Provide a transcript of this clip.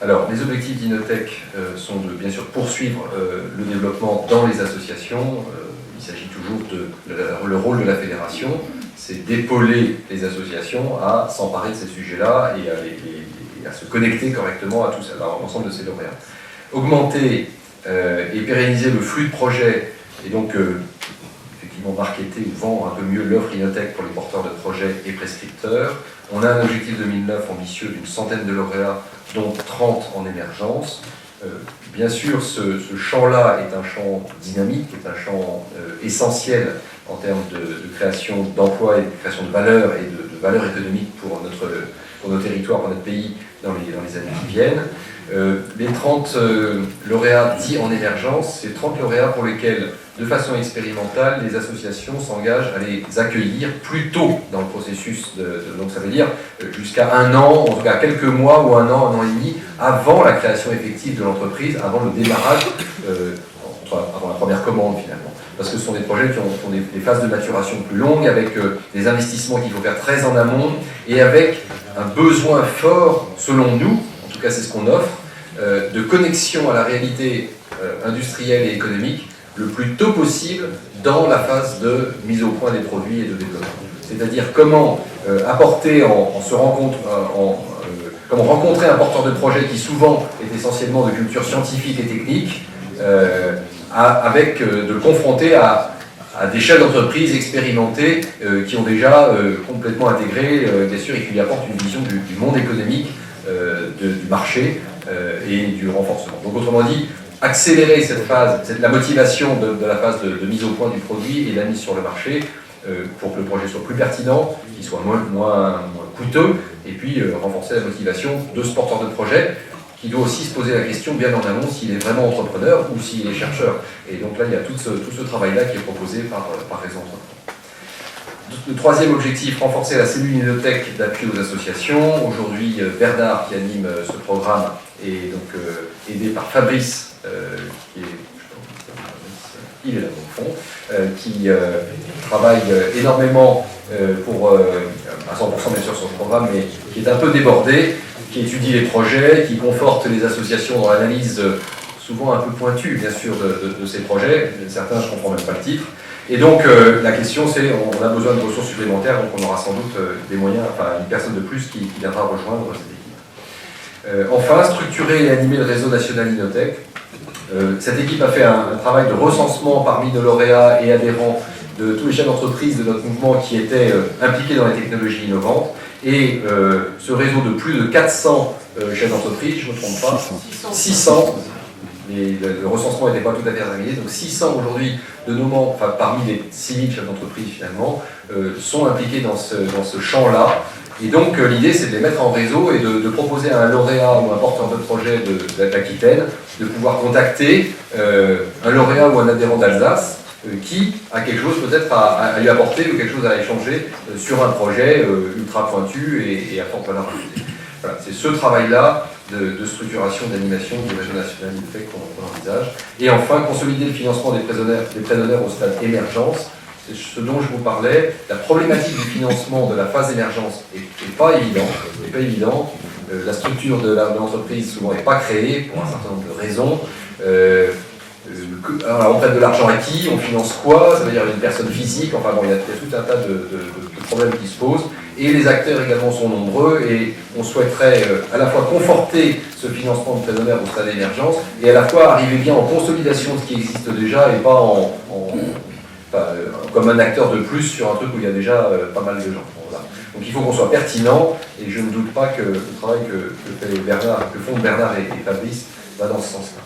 Alors, les objectifs d'Inotech sont de, bien sûr, poursuivre le développement dans les associations. Il s'agit toujours le rôle de la fédération, c'est d'épauler les associations à s'emparer de ces sujets-là et à se connecter correctement à l'ensemble de ces lauréats. Augmenter et pérenniser le flux de projets et donc effectivement marketer ou vendre un peu mieux l'offre Inotech pour les porteurs de projets et prescripteurs. On a un objectif 2009 ambitieux d'une centaine de lauréats, dont 30 en émergence. Bien sûr, ce champ-là est un champ dynamique, est un champ essentiel en termes de création d'emplois et de création de valeur et de valeur économique pour nos territoires, pour notre pays dans les années qui viennent. Les 30 lauréats dits en émergence, c'est 30 lauréats pour lesquels, de façon expérimentale, les associations s'engagent à les accueillir plus tôt dans le processus. Donc ça veut dire jusqu'à un an, en tout cas quelques mois ou un an et demi, avant la création effective de l'entreprise, avant le démarrage, avant la première commande finalement. Parce que ce sont des projets qui ont des phases de maturation plus longues, avec des investissements qu'il faut faire très en amont, et avec un besoin fort, selon nous, en tout cas c'est ce qu'on offre, de connexion à la réalité industrielle et économique le plus tôt possible dans la phase de mise au point des produits et de développement. C'est-à-dire comment apporter comment rencontrer un porteur de projet qui souvent est essentiellement de culture scientifique et technique, de le confronter à des chefs d'entreprise expérimentés qui ont déjà complètement intégré, bien sûr, et qui lui apportent une vision du monde économique, du marché et du renforcement. Donc autrement dit, accélérer cette phase, la motivation de la phase de mise au point du produit et la mise sur le marché pour que le projet soit plus pertinent, qu'il soit moins coûteux, et puis renforcer la motivation de ce porteur de projet qui doit aussi se poser la question bien en amont s'il est vraiment entrepreneur ou s'il est chercheur. Et donc là, il y a tout ce travail-là qui est proposé par les entrepreneurs. Le troisième objectif, renforcer la cellule Inotech d'appui aux associations. Aujourd'hui, Bernard, qui anime ce programme, est donc aidé par Fabrice, qui est, il est là au fond, qui travaille énormément à 100% bien sûr sur ce programme, mais qui est un peu débordé, qui étudie les projets, qui conforte les associations dans l'analyse souvent un peu pointue, bien sûr, de ces projets. Certains, je ne comprends même pas le titre. Et donc, la question, c'est, on a besoin de ressources supplémentaires, donc on aura sans doute des moyens, enfin, une personne de plus qui viendra rejoindre cette équipe. Enfin, structurer et animer le réseau national Inotech. Cette équipe a fait un travail de recensement parmi nos lauréats et adhérents de tous les chefs d'entreprise de notre mouvement qui étaient impliqués dans les technologies innovantes. Et ce réseau de plus de 400 chefs d'entreprise, je ne me trompe pas, 600, le recensement n'était pas tout à fait terminé, donc 600 aujourd'hui de nos membres, enfin, parmi les 6000 chefs d'entreprise finalement, sont impliqués dans ce champ-là. Et donc l'idée c'est de les mettre en réseau et de proposer à un lauréat ou un porteur de projet d'Aquitaine de pouvoir contacter un lauréat ou un adhérent d'Alsace qui a quelque chose peut-être à lui apporter ou quelque chose à échanger sur un projet ultra pointu et à forte valeur ajoutée. Voilà, c'est ce travail-là de structuration, d'animation du réseau national Inotech qu'on envisage. Et enfin, consolider le financement des pré-donneurs au stade émergence. C'est ce dont je vous parlais. La problématique du financement de la phase émergence n'est pas évidente. La structure de l'entreprise souvent n'est pas créée pour un certain nombre de raisons. Alors on prête de l'argent à qui? On finance quoi? Ça veut dire une personne physique. Enfin bon, il y a tout un tas de problèmes qui se posent. Et les acteurs également sont nombreux et on souhaiterait à la fois conforter ce financement de pré-donneurs au stade d'émergence et à la fois arriver bien en consolidation de ce qui existe déjà et pas comme un acteur de plus sur un truc où il y a déjà pas mal de gens. Voilà. Donc il faut qu'on soit pertinent et je ne doute pas que le travail que font Bernard et Fabrice va dans ce sens-là.